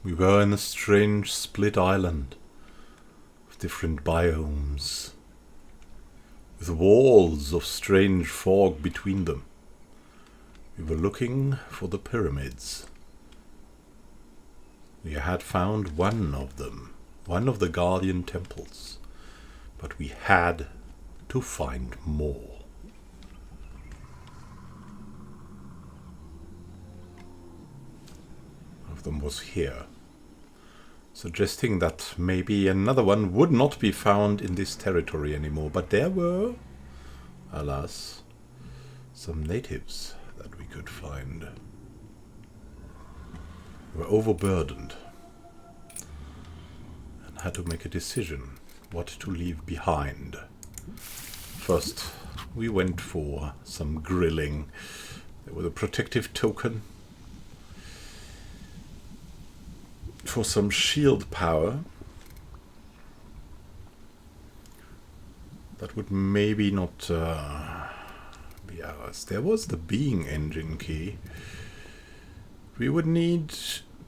We were in a strange split island with different biomes, with walls of strange fog between them. We were looking for the pyramids. We had found one of them, one of the guardian temples, but we had to find more. One of them was here, suggesting that maybe another one would not be found in this territory anymore, but there were, alas, some natives that we could find. We were overburdened and had to make a decision what to leave behind. First, we went for some grilling. There was a protective token for some shield power that would maybe not be ours. There was the being engine key. We would need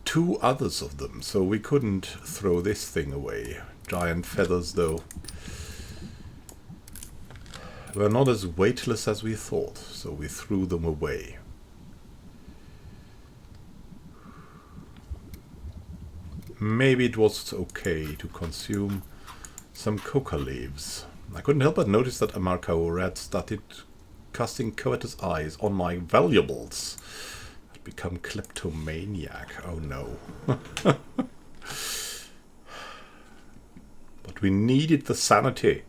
2 others of them, so we couldn't throw this thing away. Giant feathers, though, were not as weightless as we thought, so we threw them away. Maybe it was okay to consume some coca leaves. I couldn't help but notice that Amarco had started casting covetous eyes on my valuables. I'd become kleptomaniac. Oh no. But we needed the sanity.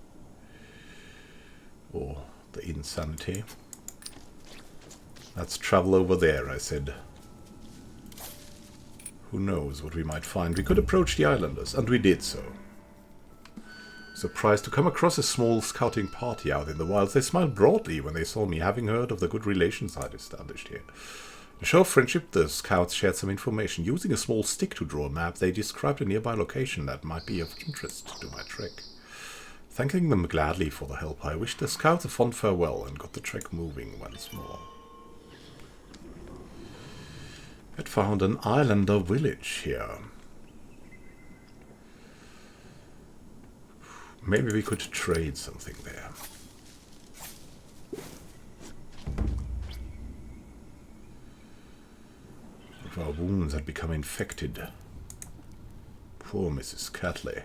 Or the insanity. Let's travel over there, I said. Who knows what we might find. We could approach the islanders, and we did so. Surprised to come across a small scouting party out in the wilds. They smiled broadly when they saw me, having heard of the good relations I'd established here. To show friendship, the scouts shared some information. Using a small stick to draw a map, they described a nearby location that might be of interest to my trek. Thanking them gladly for the help, I wished the scouts a fond farewell and got the trek moving once more. I'd found an islander village here. Maybe we could trade something there. If our wounds had become infected. Poor Mrs. Catley.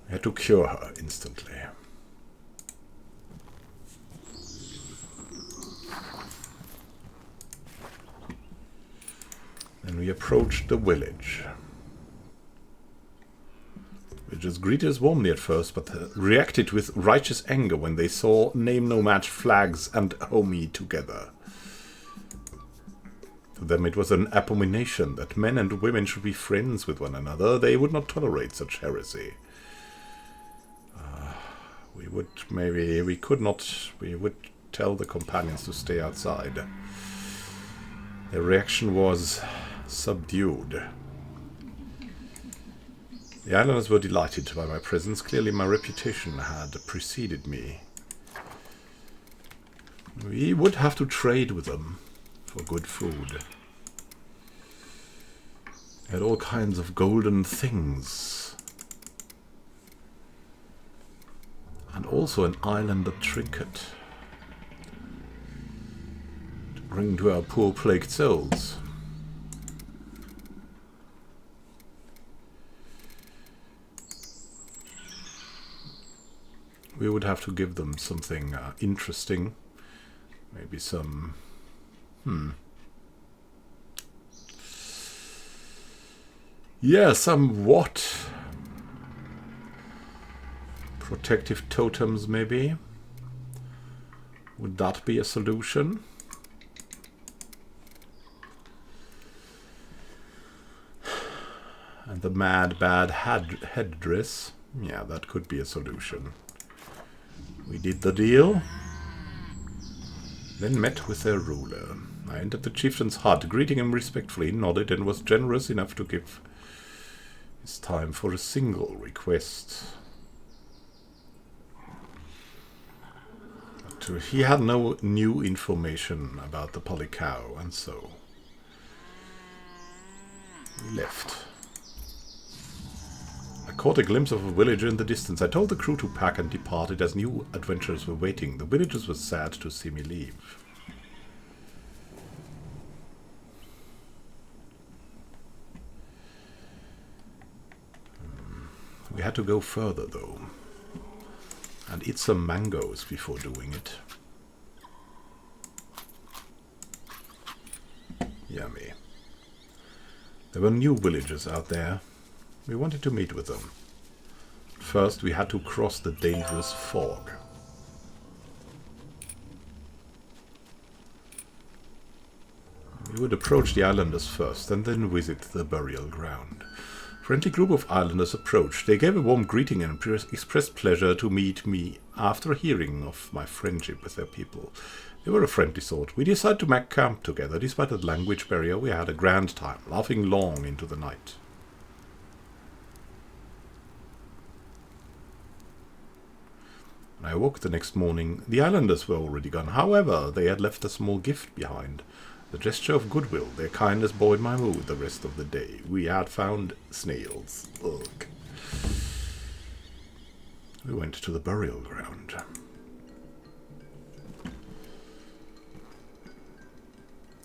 I had to cure her instantly. Then we approached the village. Villagers greeted us warmly at first, but reacted with righteous anger when they saw name-no-match flags and homie together. To them it was an abomination that men and women should be friends with one another. They would not tolerate such heresy. We would tell the companions to stay outside. Their reaction was subdued. The islanders were delighted by my presence. Clearly my reputation had preceded me. We would have to trade with them for good food. They had all kinds of golden things. And also an islander trinket to bring to our poor plagued souls. We would have to give them something interesting. Maybe some... Yeah, somewhat... protective totems, maybe? Would that be a solution? And the mad bad headdress? Yeah, that could be a solution. We did the deal. Then met with their ruler. I entered the chieftain's hut, greeting him respectfully, nodded, and was generous enough to give his time for a single request. But He had no new information about the Polycow, and so we left. I caught a glimpse of a villager in the distance. I told the crew to pack and departed as new adventurers were waiting. The villagers were sad to see me leave. We had to go further, though, and eat some mangoes before doing it. Yummy. There were new villagers out there. We wanted to meet with them. First, we had to cross the dangerous fog. We would approach the islanders first, and then visit the burial ground. A friendly group of islanders approached. They gave a warm greeting and expressed pleasure to meet me after hearing of my friendship with their people. They were a friendly sort. We decided to make camp together. Despite the language barrier, we had a grand time, laughing long into the night. When I awoke the next morning, the islanders were already gone. However, they had left a small gift behind. The gesture of goodwill, their kindness buoyed my mood the rest of the day. We had found snails. Ugh. We went to the burial ground.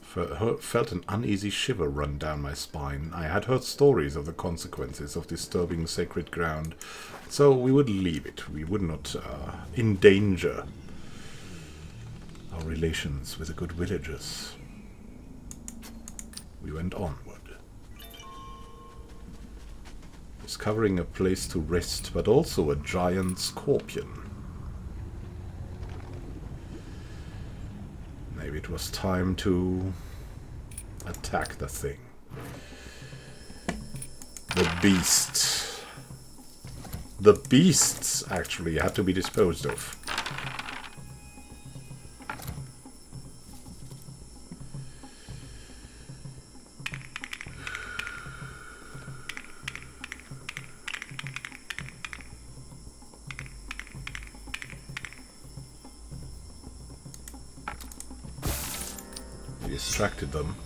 Felt an uneasy shiver run down my spine. I had heard stories of the consequences of disturbing sacred ground, so we would leave it. We would not endanger our relations with the good villagers. We went onward, discovering a place to rest, but also a giant scorpion. Maybe it was time to attack the thing. The beast. The beasts actually had to be disposed of. Distracted them.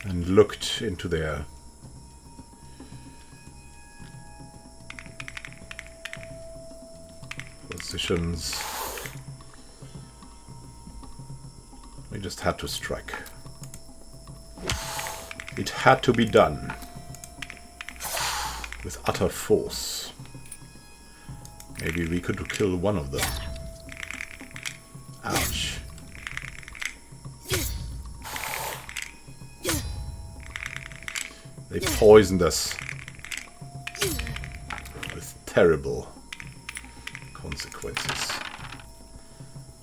And looked into their positions. We just had to strike. It had to be done with utter force. Maybe we could kill one of them. Ouch. They poisoned us with terrible consequences.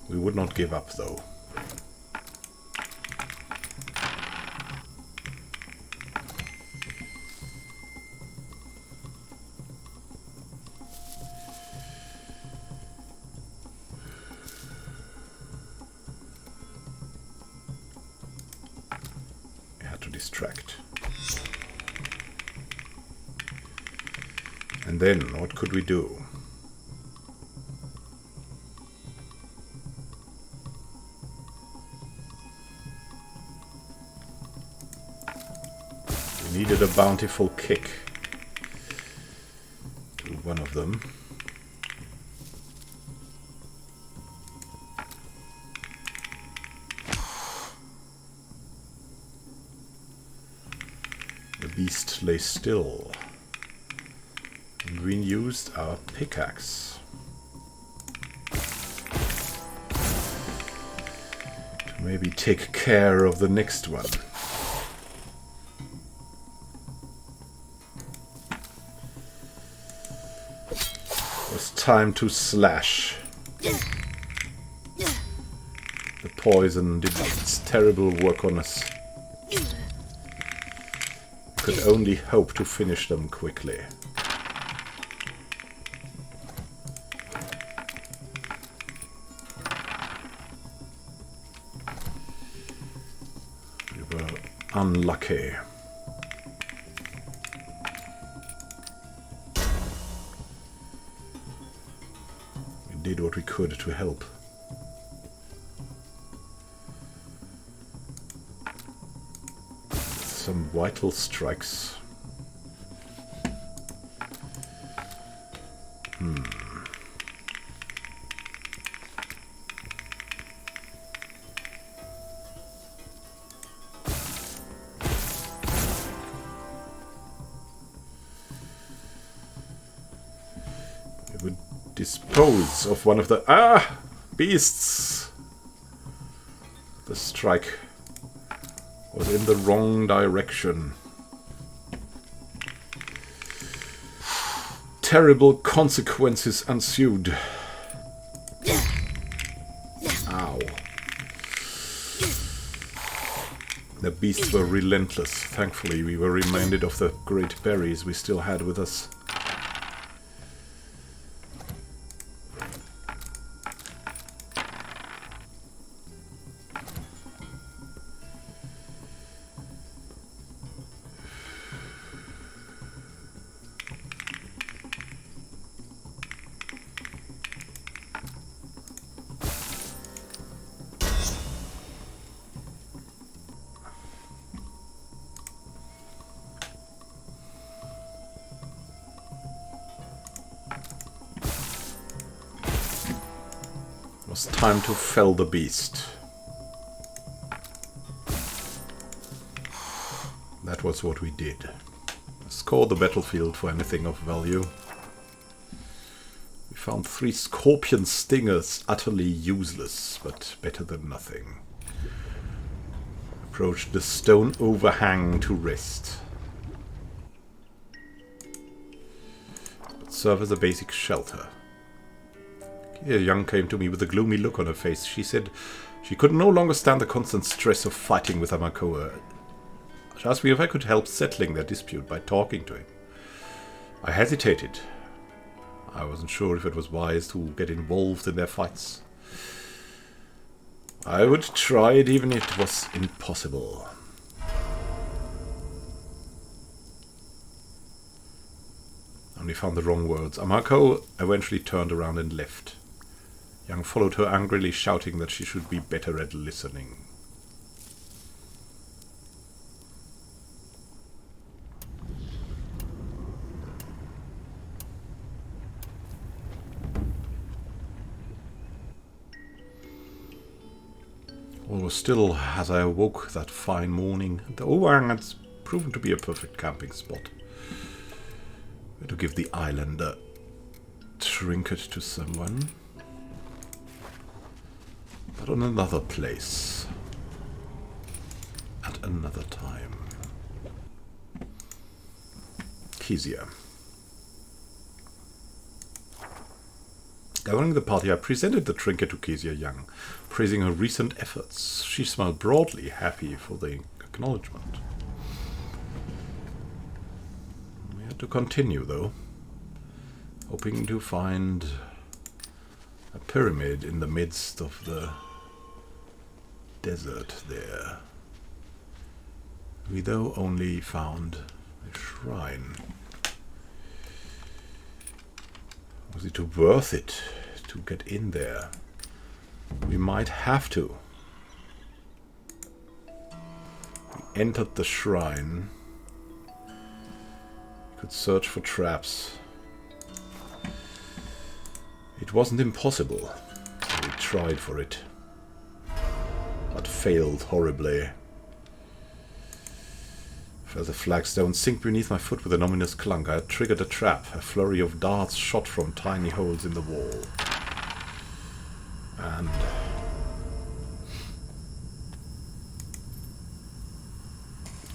We would not give up, though. Distract. And then, what could we do? We needed a bountiful kick to one of them. The beast lay still, and we used our pickaxe to maybe take care of the next one. It was time to slash. The poison did its terrible work on us. Could only hope to finish them quickly. We're unlucky. We did what we could to help. Some vital strikes. It would dispose of one of the beasts. The strike was in the wrong direction. Terrible consequences ensued. Ow. The beasts were relentless. Thankfully, we were reminded of the great berries we still had with us. It was time to fell the beast. That was what we did. Score the battlefield for anything of value. We found 3 scorpion stingers, utterly useless, but better than nothing. Approached the stone overhang to rest. But serve as a basic shelter. Young came to me with a gloomy look on her face. She said she could no longer stand the constant stress of fighting with Amakoa. She asked me if I could help settling their dispute by talking to him. I hesitated. I wasn't sure if it was wise to get involved in their fights. I would try it even if it was impossible. Only found the wrong words. Amako eventually turned around and left. Young followed her angrily, shouting that she should be better at listening. All was still as I awoke that fine morning. The overhang had proven to be a perfect camping spot. To give the island a trinket to someone. But on another place. At another time. Kezia. Gathering the party, I presented the trinket to Kezia Young, praising her recent efforts. She smiled broadly, happy for the acknowledgement. We had to continue, though, hoping to find a pyramid in the midst of the desert there. We, though, only found a shrine. Was it worth it to get in there? We might have to. We entered the shrine. We could search for traps. It wasn't impossible. We tried for it, but failed horribly. Felt the flagstone sink beneath my foot with an ominous clunk. I had triggered a trap. A flurry of darts shot from tiny holes in the wall. And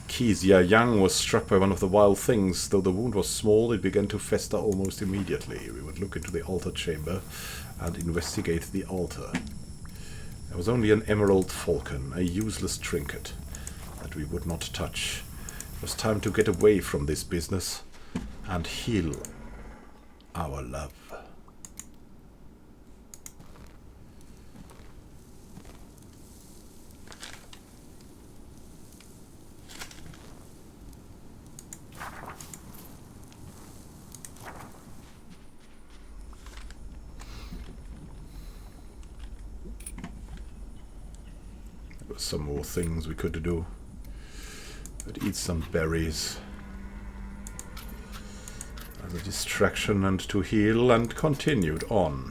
Kezia Young was struck by one of the wild things. Though the wound was small, it began to fester almost immediately. We would look into the altar chamber and investigate the altar. There was only an emerald falcon, a useless trinket that we would not touch. It was time to get away from this business and heal our love. were some more things we could do. I'd eat some berries as a distraction and to heal, and continued on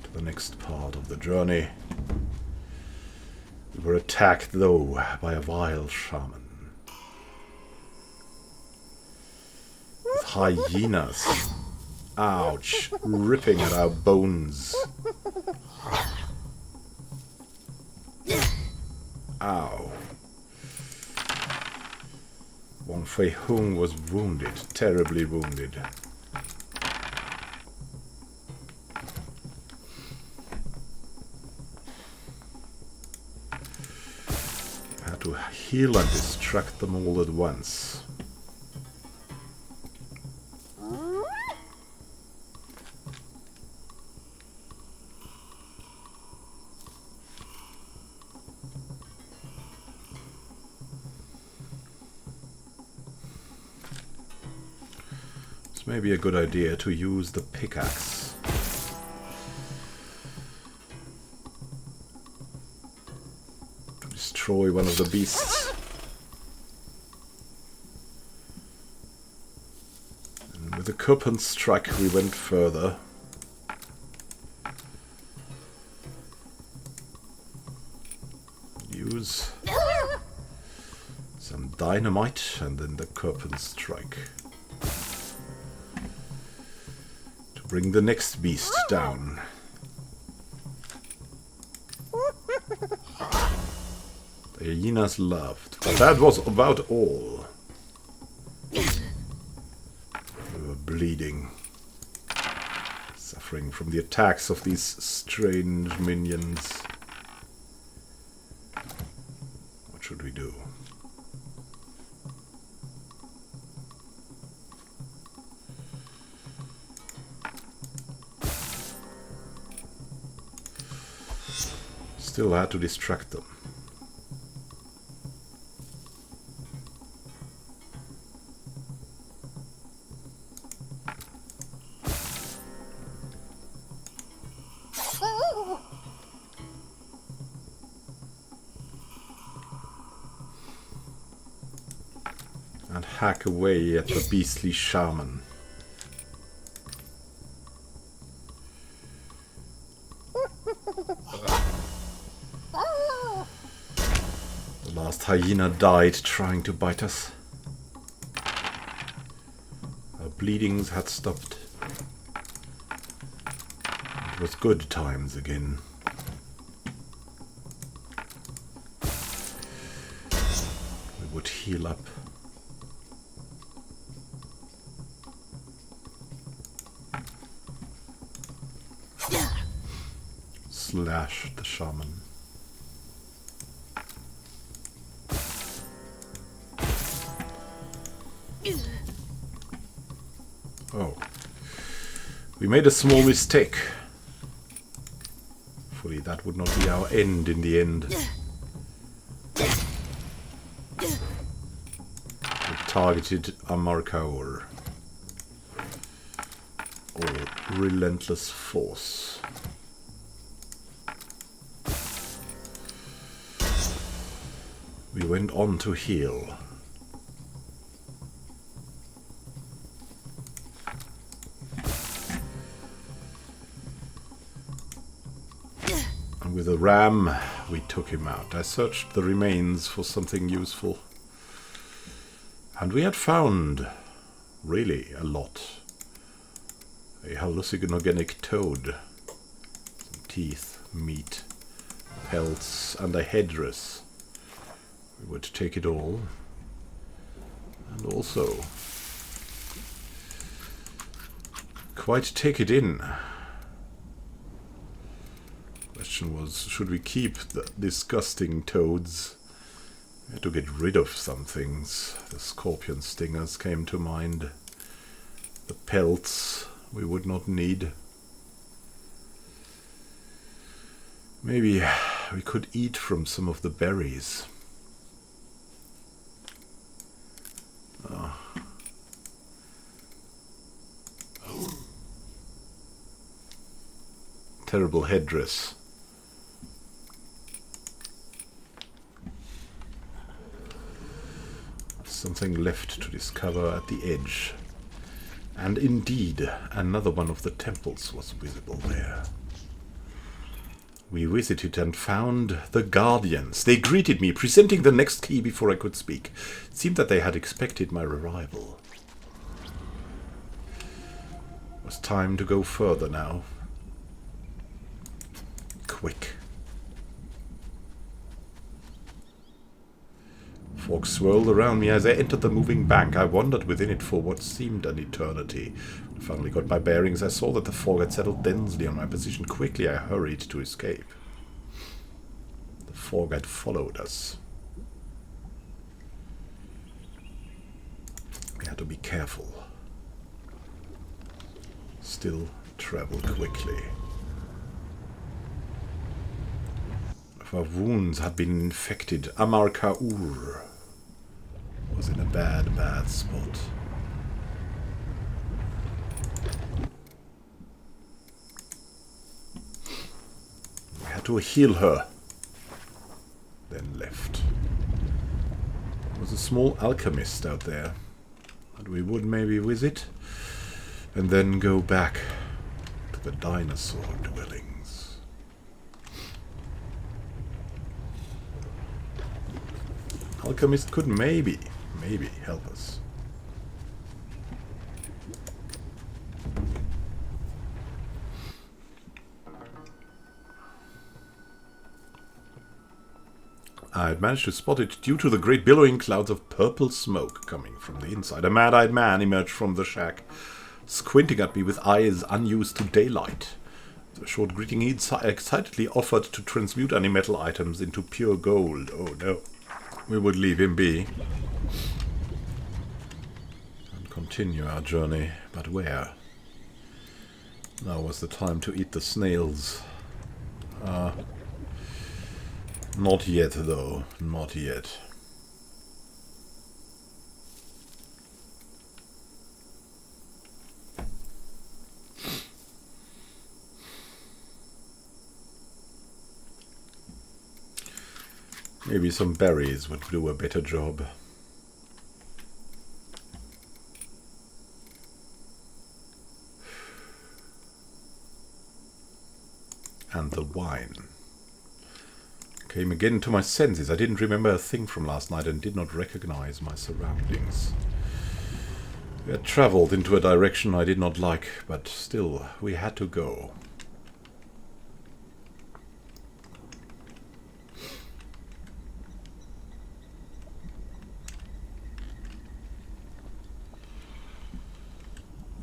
to the next part of the journey. We were attacked, though, by a vile shaman. With hyenas. Ouch. Ripping at our bones. Ow. Wang Fei Hung was wounded. Terribly wounded. To heal and distract them all at once. It's maybe a good idea to use the pickaxe. Destroy one of the beasts. And with the Kuppen strike we went further. Use some dynamite and then the Kuppen strike to bring the next beast down. The hyenas laughed, but that was about all. We were bleeding, suffering from the attacks of these strange minions. What should we do? Still had to distract them. And hack away at the beastly shaman. The last hyena died trying to bite us. Our bleedings had stopped. It was good times again. We would heal up. Slash the shaman. Oh. We made a small mistake. Hopefully that would not be our end in the end. We targeted Amarkaur. Or relentless force. We went on to heal. And with a ram, we took him out. I searched the remains for something useful. And we had found, really, a lot. A hallucinogenic toad. Some teeth, meat, pelts, and a headdress. We would take it all. And also quite take it in. Question was, should we keep the disgusting toads? We had to get rid of some things. The scorpion stingers came to mind. The pelts we would not need. Maybe we could eat from some of the berries. Terrible headdress. Something left to discover at the edge. And indeed, another one of the temples was visible there. We visited and found the Guardians. They greeted me, presenting the next key before I could speak. It seemed that they had expected my arrival. It was time to go further now. Quick. Fog swirled around me as I entered the moving bank. I wandered within it for what seemed an eternity. I finally got my bearings. I saw that the fog had settled densely on my position. Quickly I hurried to escape. The fog had followed us. We had to be careful. Still travel quickly. If our wounds had been infected, Amar Kaur was in a bad spot. We had to heal her, then left. There was a small alchemist out there that we would maybe visit, and then go back to the dinosaur dwellings. Alchemist could maybe help us. I had managed to spot it due to the great billowing clouds of purple smoke coming from the inside. A mad-eyed man emerged from the shack, squinting at me with eyes unused to daylight. With a short greeting, he excitedly offered to transmute any metal items into pure gold. Oh no. We would leave him be and continue our journey, but where? Now was the time to eat the snails. Not yet, though. Not yet. Maybe some berries would do a better job. And the wine. Came again to my senses. I didn't remember a thing from last night and did not recognize my surroundings. We had traveled into a direction I did not like, but still, we had to go.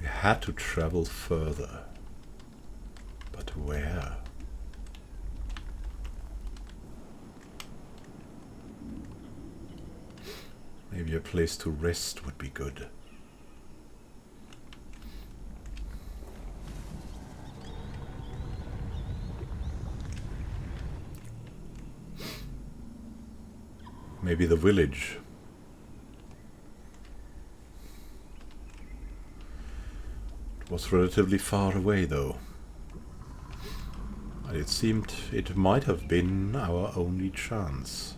Had to travel further. But where? Maybe a place to rest would be good. Maybe the village. Was relatively far away, though. And it seemed it might have been our only chance.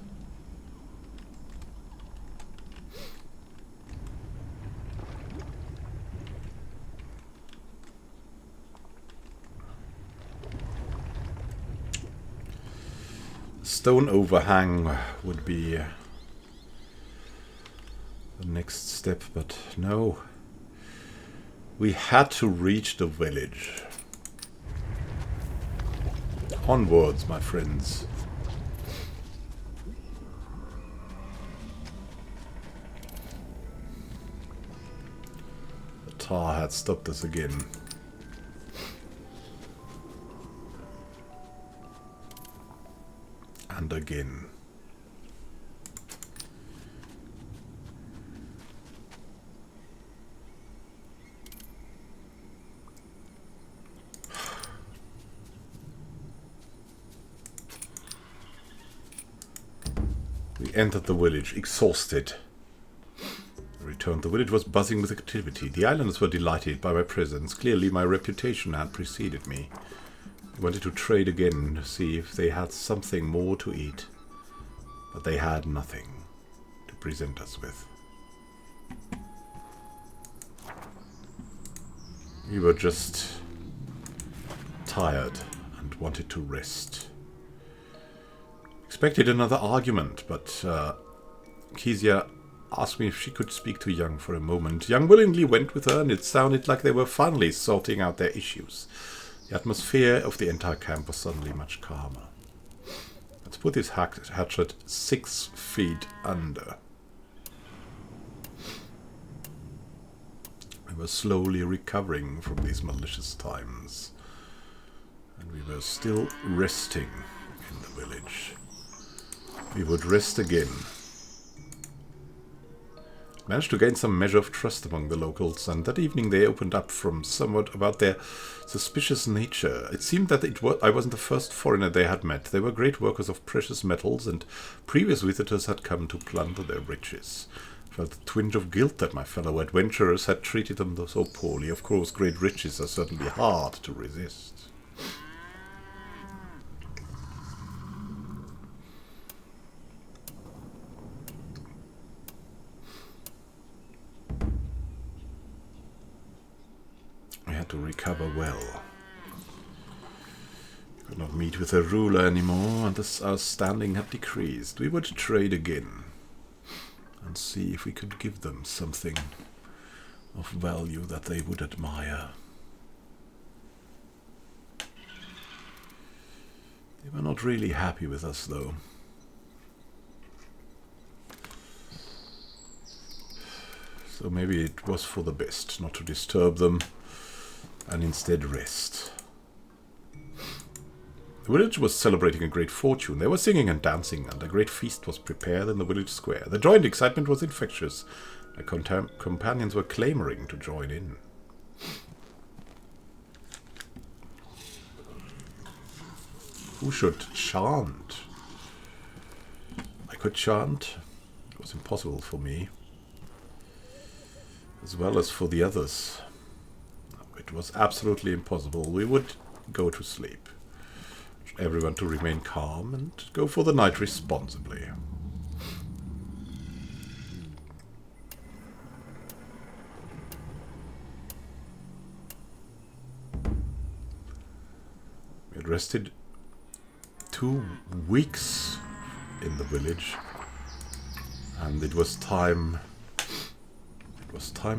Stone overhang would be the next step, but no. We had to reach the village. Onwards, my friends. The tar had stopped us again. And again. We entered the village, exhausted. Returned. The village was buzzing with activity. The islanders were delighted by my presence. Clearly my reputation had preceded me. I wanted to trade again to see if they had something more to eat. But they had nothing to present us with. We were just tired and wanted to rest. Expected another argument, but Kezia asked me if she could speak to Young for a moment. Young willingly went with her, and it sounded like they were finally sorting out their issues. The atmosphere of the entire camp was suddenly much calmer. Let's put this hatchet 6 feet under. We were slowly recovering from these malicious times, and we were still resting in the village. We would rest again. Managed to gain some measure of trust among the locals, and that evening they opened up from somewhat about their suspicious nature. It seemed that I wasn't the first foreigner they had met. They were great workers of precious metals, and previous visitors had come to plunder their riches. I felt a twinge of guilt that my fellow adventurers had treated them so poorly. Of course, great riches are certainly hard to resist. To recover well. Could not meet with a ruler anymore, and our standing had decreased. We would trade again and see if we could give them something of value that they would admire. They were not really happy with us, though. So maybe it was for the best not to disturb them and instead rest. The village was celebrating a great fortune. They were singing and dancing, and a great feast was prepared in the village square. The joy and excitement was infectious. My companions were clamoring to join in. Who should chant? I could chant. It was impossible for me, as well as for the others. It was absolutely impossible. We would go to sleep. Everyone to remain calm and go for the night responsibly. We had rested 2 weeks in the village, and it was time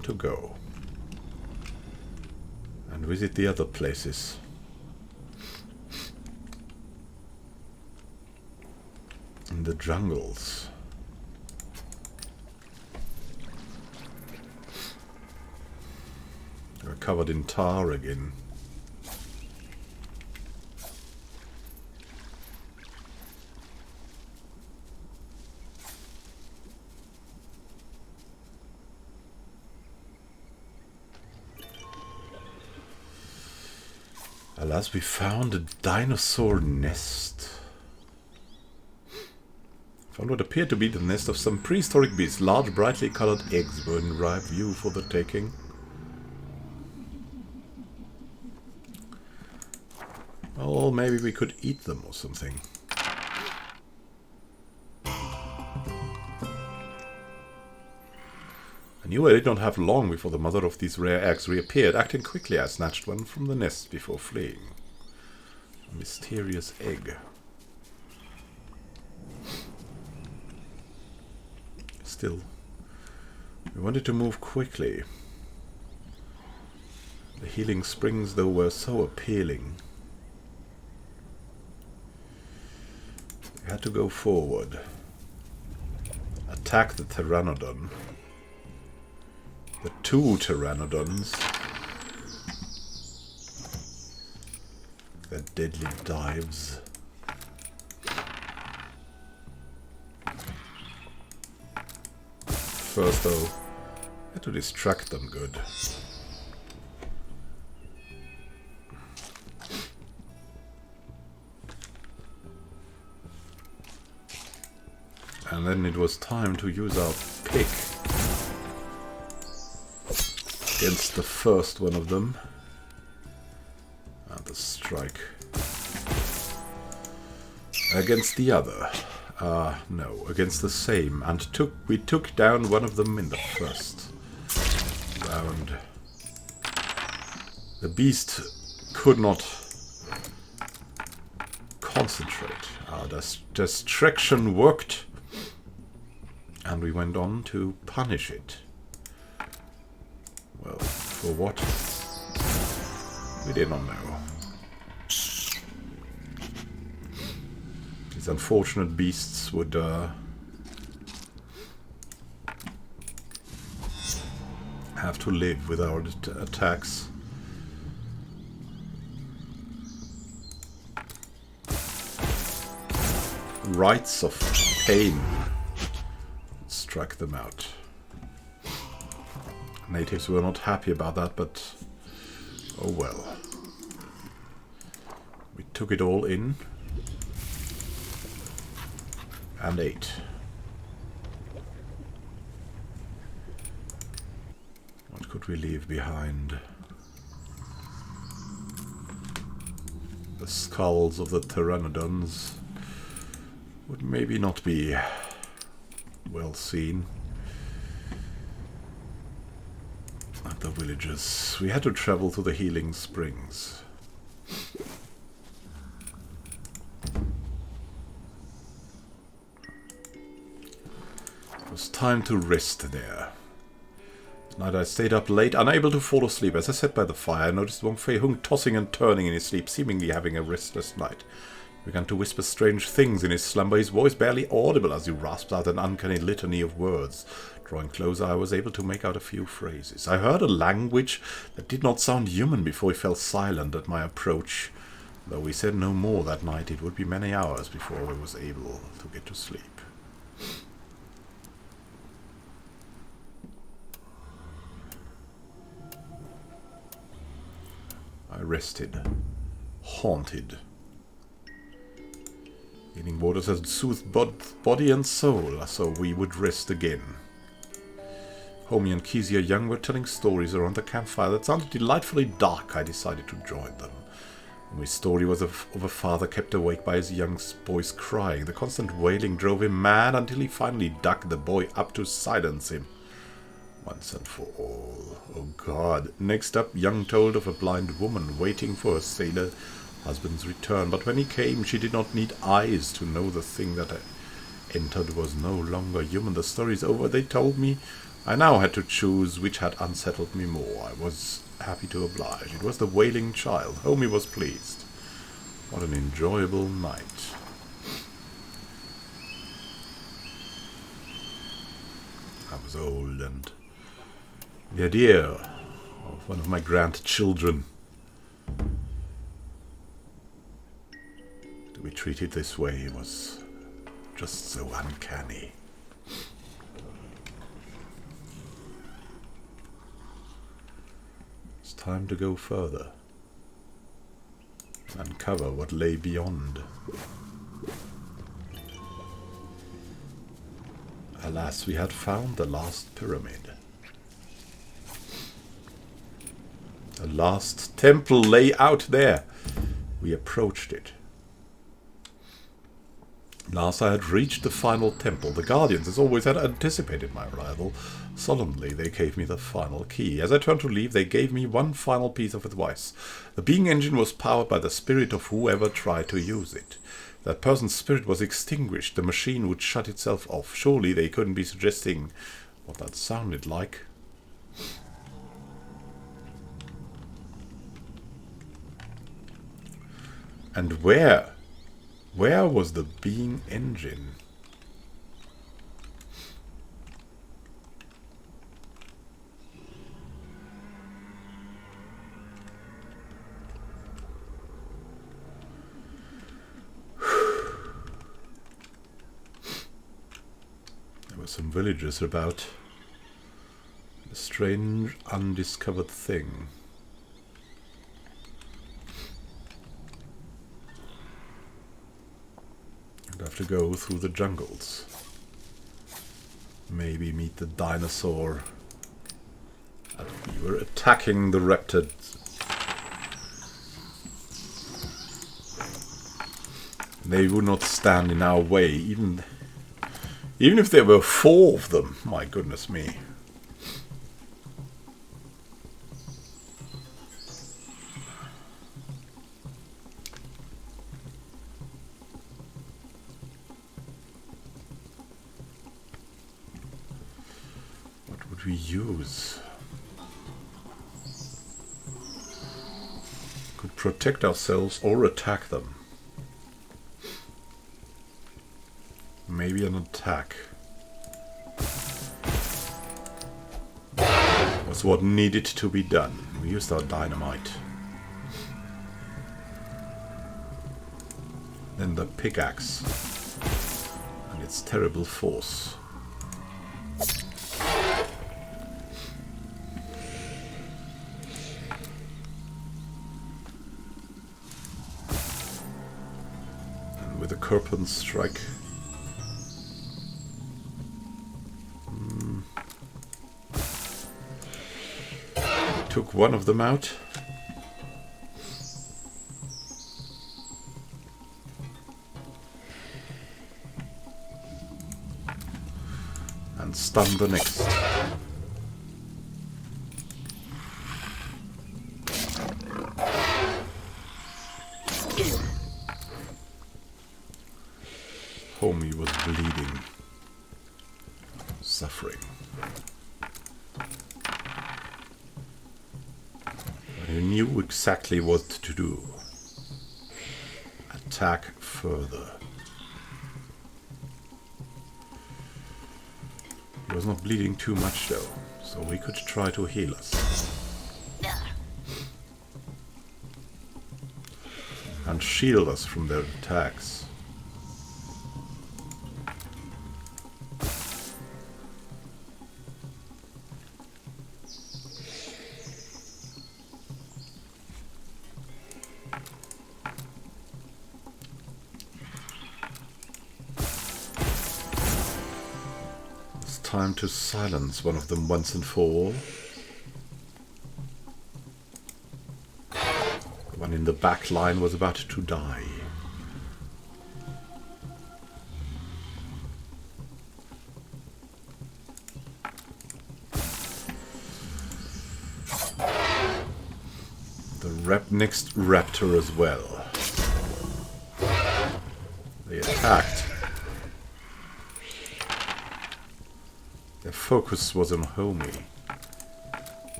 to go and visit the other places. In the jungles. We're covered in tar again. Alas, we found a dinosaur nest. Found what appeared to be the nest of some prehistoric beast. Large, brightly colored eggs were in ripe view for the taking. Oh, maybe we could eat them or something. I knew I did not have long before the mother of these rare eggs reappeared. Acting quickly, I snatched one from the nest before fleeing. A mysterious egg. Still, we wanted to move quickly. The healing springs, though, were so appealing. We had to go forward. Attack the Pteranodon. The 2 Pteranodons. Their deadly dives. First, though, I had to distract them good. And then it was time to use our pick against the first one of them. And the strike against the other. No, against the same. And we took down one of them in the first round. The beast could not concentrate. Our distraction worked, and we went on to punish it. Well, for what? We did not know. These unfortunate beasts would have to live with our attacks. Rites of pain struck them out. Natives were not happy about that, but oh well. We took it all in and ate. What could we leave behind? The skulls of the pteranodons would maybe not be well seen at the villages. We had to travel to the healing springs. It was time to rest there. Tonight I stayed up late, unable to fall asleep. As I sat by the fire, I noticed Wong Fei Hung tossing and turning in his sleep, seemingly having a restless night. He began to whisper strange things in his slumber, his voice barely audible as he rasped out an uncanny litany of words. Drawing closer, I was able to make out a few phrases. I heard a language that did not sound human before he fell silent at my approach. Though we said no more that night, it would be many hours before I was able to get to sleep. I rested, haunted. Healing waters had soothed both body and soul, so we would rest again. Homie and Kezia Young were telling stories around the campfire that sounded delightfully dark. I decided to join them. Homie's story was of a father kept awake by his young boy's crying. The constant wailing drove him mad until he finally dug the boy up to silence him. Once and for all. Oh God. Next up, Young told of a blind woman waiting for her sailor husband's return, but when he came, she did not need eyes to know the thing that entered was no longer human. The story's over, they told me. I now had to choose which had unsettled me more. I was happy to oblige. It was the wailing child. Homie was pleased. What an enjoyable night. I was old, and the idea of one of my grandchildren to be treated this way was just so uncanny. It's time to go further, uncover what lay beyond. Alas, we had found the last pyramid. The last temple lay out there. We approached it. Last I had reached the final temple. The Guardians, as always, had anticipated my arrival. Solemnly, they gave me the final key. As I turned to leave, they gave me one final piece of advice. The being engine was powered by the spirit of whoever tried to use it. If that person's spirit was extinguished, the machine would shut itself off. Surely they couldn't be suggesting what that sounded like. And where was the being engine? There were some villagers about. A strange, undiscovered thing. I'd have to go through the jungles. Maybe meet the dinosaur. We were attacking the reptiles. They would not stand in our way, even if there were 4 of them. My goodness me. could we use? Could protect ourselves or attack them. Maybe an attack was what needed to be done. We used our dynamite. Then the pickaxe and its terrible force. And with a Kerpen strike. Took one of them out. And stunned the next. Homie was bleeding, suffering. He knew exactly what to do. Attack further. He was not bleeding too much though, so we could try to heal us. And shield us from their attacks. Time to silence one of them once and for all. The one in the back line was about to die. The next raptor as well. They attacked. Their focus was on Homie,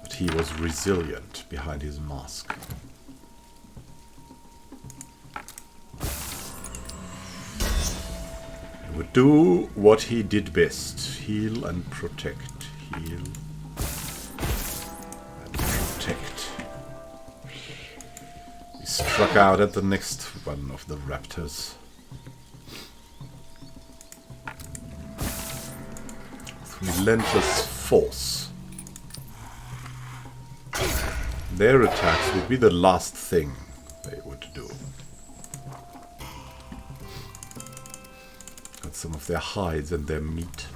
but he was resilient behind his mask. He would do what he did best. Heal and protect. Heal and protect. He struck out at the next one of the raptors. Relentless force. Their attacks would be the last thing they would do. Got some of their hides and their meat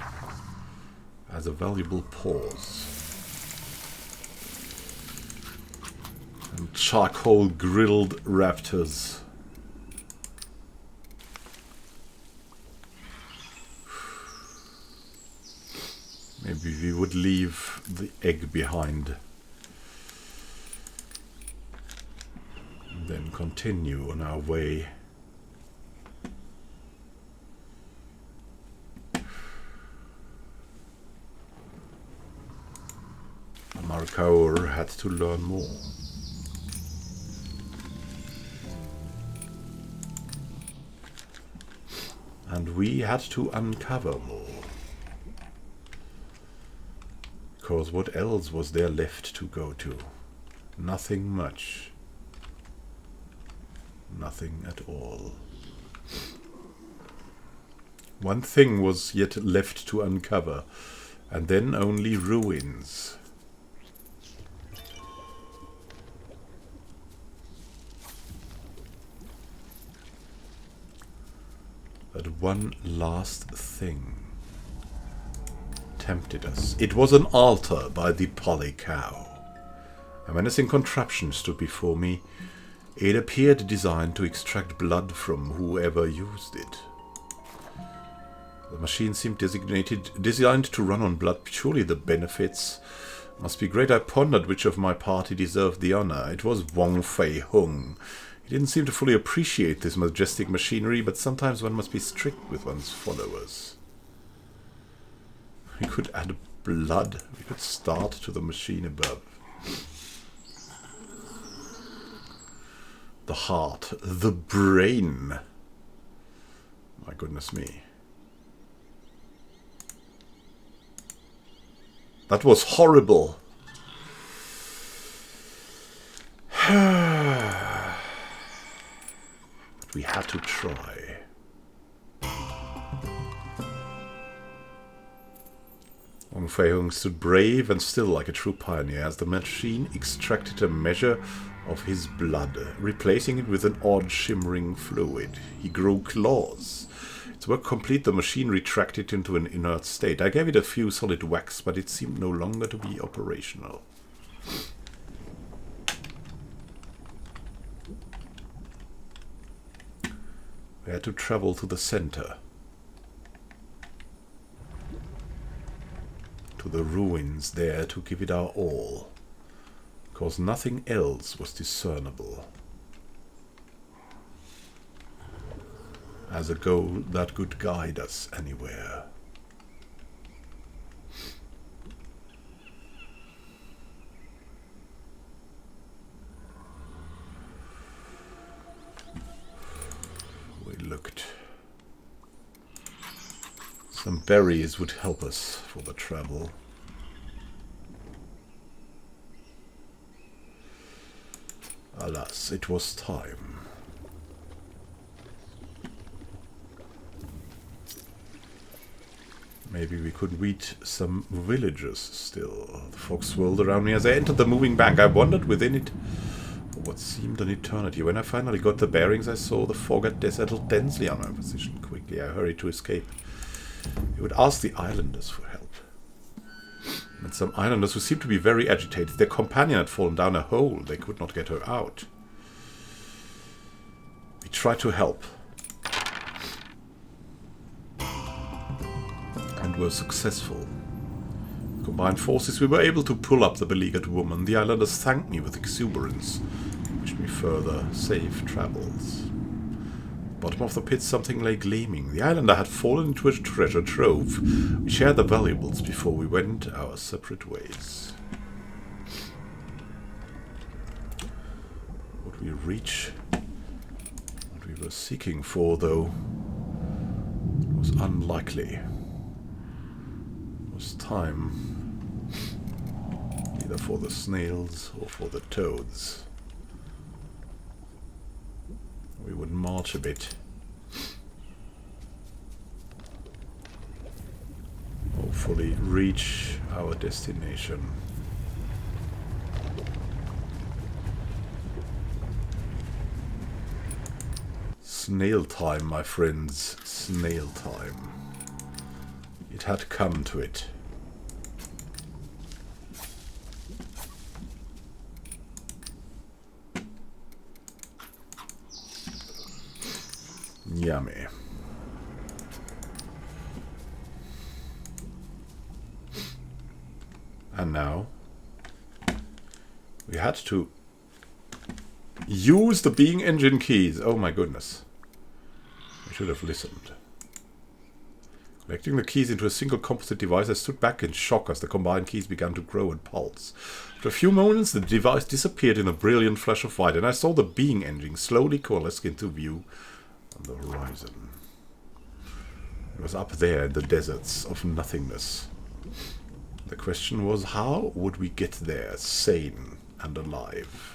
as a valuable pause. And charcoal grilled raptors. Maybe we would leave the egg behind. And then continue on our way. Markaur had to learn more. And we had to uncover more. Because what else was there left to go to? Nothing much. Nothing at all. One thing was yet left to uncover, and then only ruins. But one last thing tempted us. It was an altar by the Poly Cow. A menacing contraption stood before me. It appeared designed to extract blood from whoever used it. The machine seemed designed to run on blood. Surely the benefits must be great. I pondered which of my party deserved the honor. It was Wong Fei Hung. He didn't seem to fully appreciate this majestic machinery, but sometimes one must be strict with one's followers. We could add blood. We could start to the machine above. The heart. The brain. My goodness me. That was horrible. But we had to try. Wang Fei-hung stood brave and still like a true pioneer as the machine extracted a measure of his blood, replacing it with an odd shimmering fluid. He grew claws. Its work complete, the machine retracted into an inert state. I gave it a few solid whacks, but it seemed no longer to be operational. We had to travel to the center. To the ruins there to give it our all. Because nothing else was discernible. As a goal that could guide us anywhere. We looked. Some berries would help us for the travel. Alas, it was time. Maybe we could meet some villagers still. The fog swirled around me as I entered the moving bank. I wandered within it for what seemed an eternity. When I finally got the bearings, I saw the fog had settled densely on my position. Quickly, I hurried to escape. We would ask the islanders for help. And some islanders who seemed to be very agitated. Their companion had fallen down a hole. They could not get her out. We tried to help. And were successful. Combined forces, we were able to pull up the beleaguered woman. The islanders thanked me with exuberance. Wished me further safe travels. Bottom of the pit, something lay gleaming. The islander had fallen into a treasure trove. We shared the valuables before we went our separate ways. Would we reach what we were seeking for, though? It was unlikely. It was time either for the snails or for the toads. We would march a bit. Hopefully reach our destination. Snail time, my friends. Snail time. It had come to it. Yummy. And now we had to use the being engine keys. Oh my goodness. I should have listened. Collecting the keys into a single composite device, I stood back in shock as the combined keys began to grow and pulse. After a few moments, the device disappeared in a brilliant flash of light, and I saw the being engine slowly coalesce into view on the horizon. It was up there in the deserts of nothingness. The question was, how would we get there sane and alive?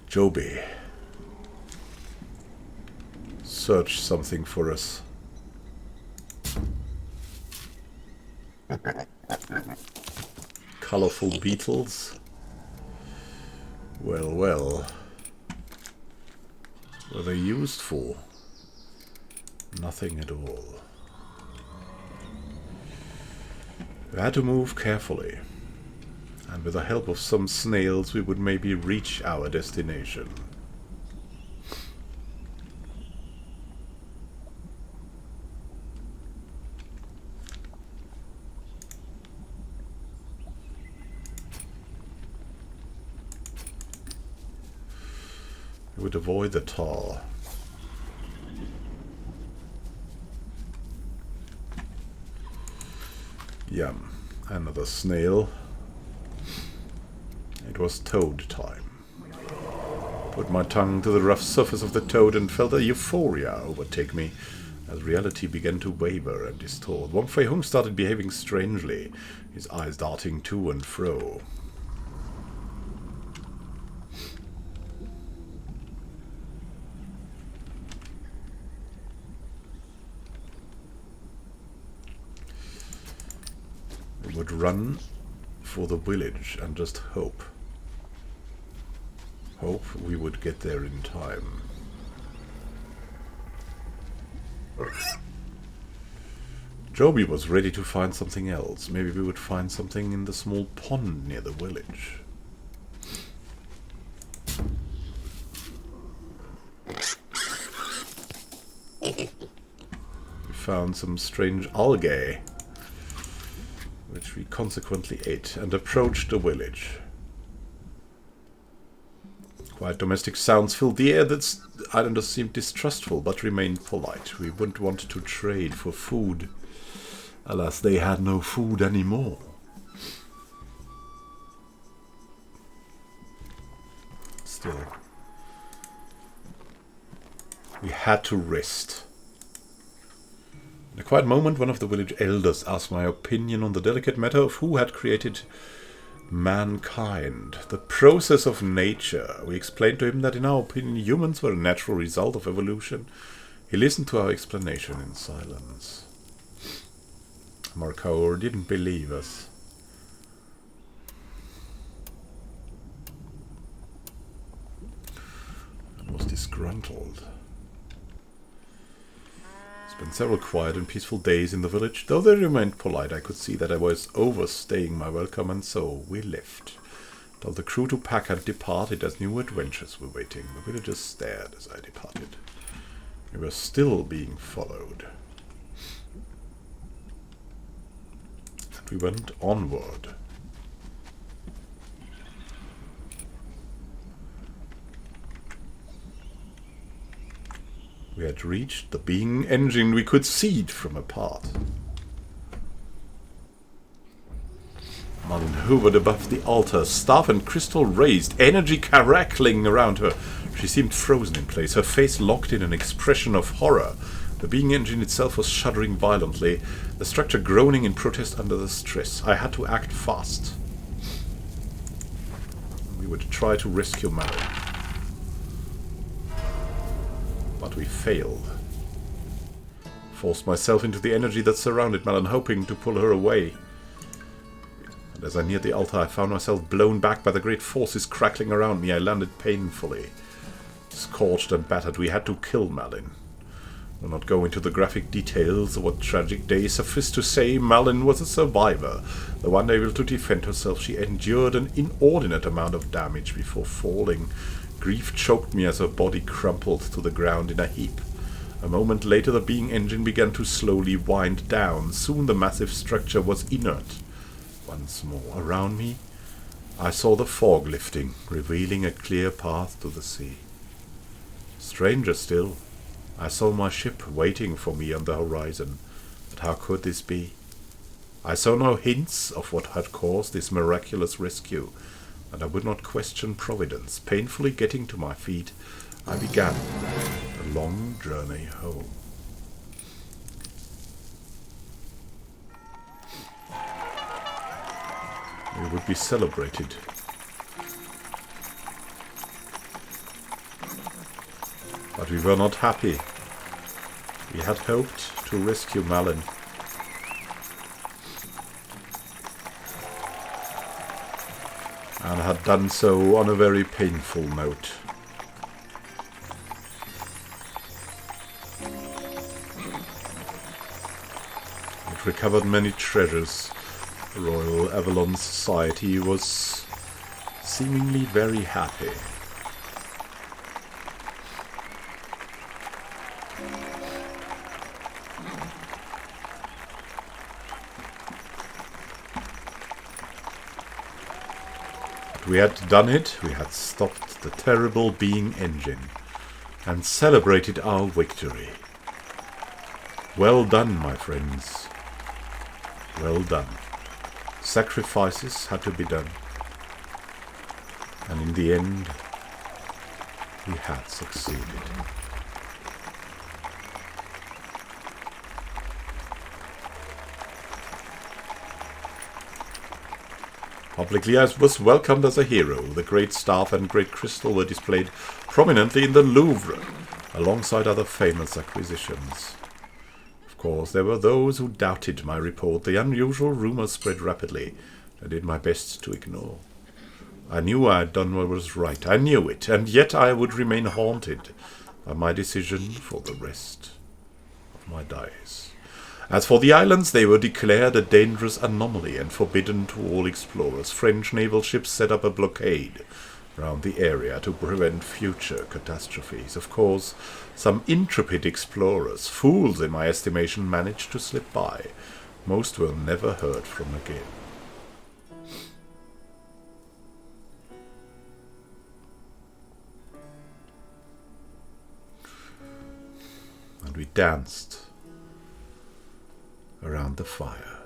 Joby. Search something for us. Colorful beetles. Well, well. What are they used for? Nothing at all. We had to move carefully. And with the help of some snails, we would maybe reach our destination. would avoid the tar. Yum. Another snail. It was toad time. Put my tongue to the rough surface of the toad and felt a euphoria overtake me as reality began to waver and distort. Wong Fei Hung started behaving strangely, his eyes darting to and fro. We would run for the village and just hope. Hope we would get there in time. Joby was ready to find something else. Maybe we would find something in the small pond near the village. We found some strange algae, which we consequently ate, and approached the village. Quiet domestic sounds filled the air. The islanders seemed distrustful, but remained polite. We wouldn't want to trade for food. Alas, they had no food anymore. Still, we had to rest. In a quiet moment, one of the village elders asked my opinion on the delicate matter of who had created mankind, the process of nature. We explained to him that in our opinion humans were a natural result of evolution. He listened to our explanation in silence. Markaur didn't believe us. And was disgruntled. Spent several quiet and peaceful days in the village. Though they remained polite, I could see that I was overstaying my welcome, and so we left. Told the crew to pack and departed as new adventures were waiting. The villagers stared as I departed. We were still being followed. And we went onward. We had reached the being engine. We could see it from apart. Malin hovered above the altar, staff and crystal raised, energy crackling around her. She seemed frozen in place, her face locked in an expression of horror. The being engine itself was shuddering violently, the structure groaning in protest under the stress. I had to act fast. We would try to rescue Malin. But we failed. Forced myself into the energy that surrounded Malin, hoping to pull her away. And as I neared the altar, I found myself blown back by the great forces crackling around me. I landed painfully. Scorched and battered, we had to kill Malin. I'll not go into the graphic details of what tragic day. Suffice to say, Malin was a survivor. The one able to defend herself, she endured an inordinate amount of damage before falling. Grief choked me as her body crumpled to the ground in a heap. A moment later, the being engine began to slowly wind down. Soon the massive structure was inert. Once more, around me, I saw the fog lifting, revealing a clear path to the sea. Stranger still, I saw my ship waiting for me on the horizon. But how could this be? I saw no hints of what had caused this miraculous rescue, and I would not question Providence. Painfully getting to my feet, I began the long journey home. We would be celebrated. But we were not happy. We had hoped to rescue Malin. And had done so on a very painful note. It recovered many treasures. The Royal Avalon Society was seemingly very happy. We had done it, we had stopped the terrible being engine, and celebrated our victory. Well done, my friends. Well done. Sacrifices had to be done. And in the end, we had succeeded. Publicly I was welcomed as a hero. The great staff and great crystal were displayed prominently in the Louvre, alongside other famous acquisitions. Of course, there were those who doubted my report. The unusual rumors spread rapidly. I did my best to ignore. I knew I had done what was right. I knew it, and yet I would remain haunted by my decision for the rest of my days. As for the islands, they were declared a dangerous anomaly and forbidden to all explorers. French naval ships set up a blockade around the area to prevent future catastrophes. Of course, some intrepid explorers, fools in my estimation, managed to slip by. Most were never heard from again. And we danced around the fire.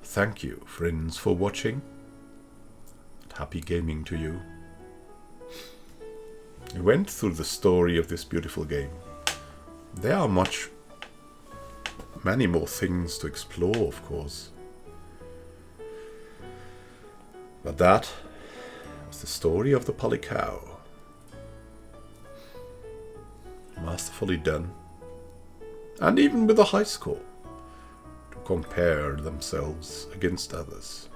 Thank you, friends, for watching. Happy gaming to you. We went through the story of this beautiful game. There are many more things to explore, of course. But that was the story of the Polycow. Masterfully done. And even with a high score, to compare themselves against others.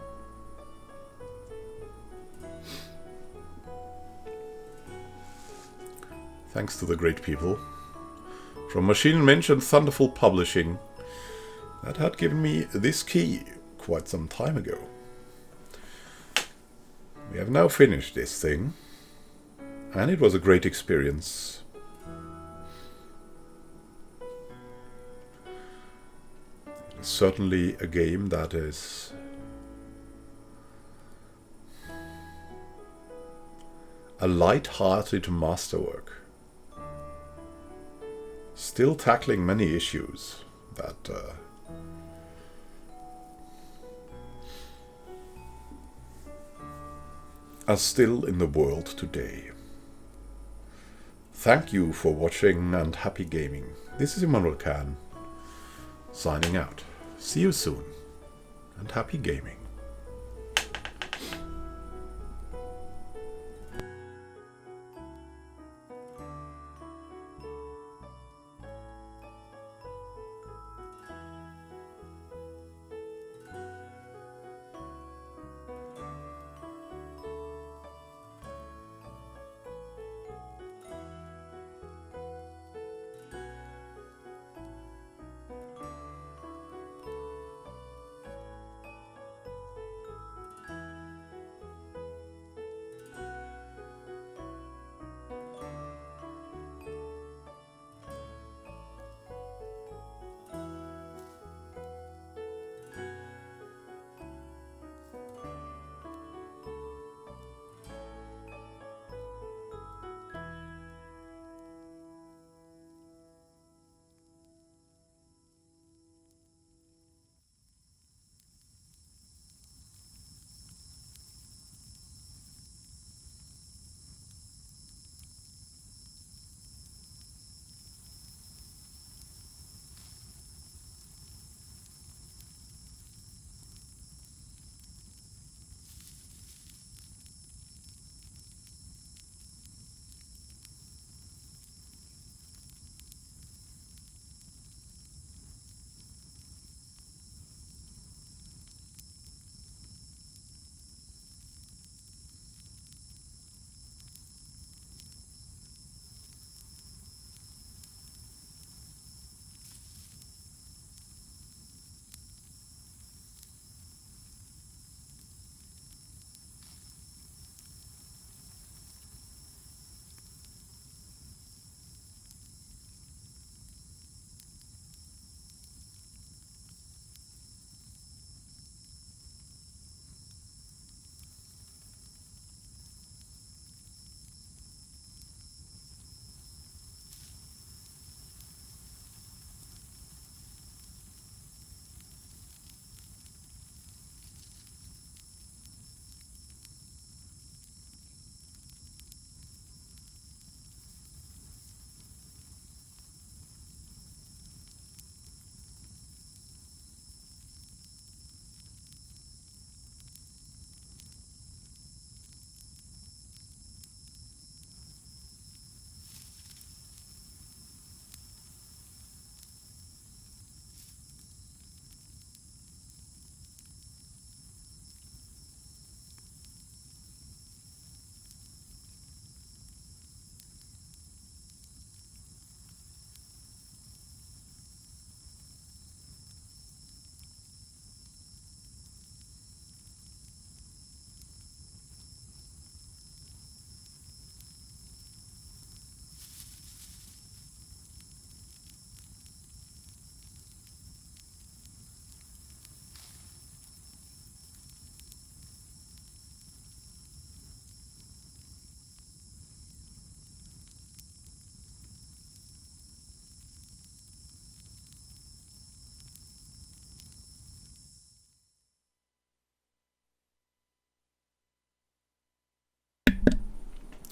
Thanks to the great people from Machine Mensch and Thunderful Publishing that had given me this key quite some time ago. We have now finished this thing, and it was a great experience. Certainly a game that is a light-hearted masterwork, still tackling many issues that are still in the world today. Thank you for watching and happy gaming. This is Immanuel Can, signing out. See you soon, and happy gaming.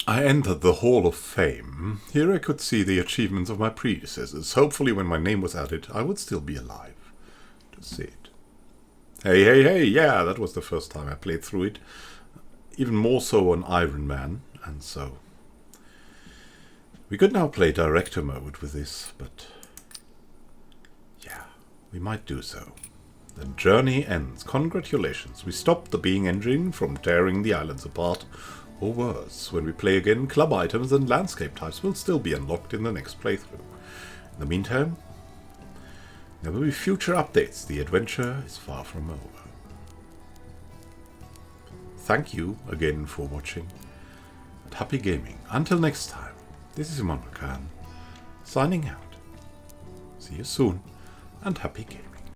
I entered the Hall of Fame. Here I could see the achievements of my predecessors. Hopefully when my name was added, I would still be alive to see it. Hey, hey, hey, yeah, that was the first time I played through it. Even more so on Iron Man, and so... We could now play Director mode with this, but... yeah, we might do so. The journey ends. Congratulations, we stopped the Being Engine from tearing the islands apart. Or worse, when we play again, club items and landscape types will still be unlocked in the next playthrough. In the meantime, there will be future updates. The adventure is far from over. Thank you again for watching, and happy gaming. Until next time, this is Immanuel Can, signing out. See you soon, and happy gaming.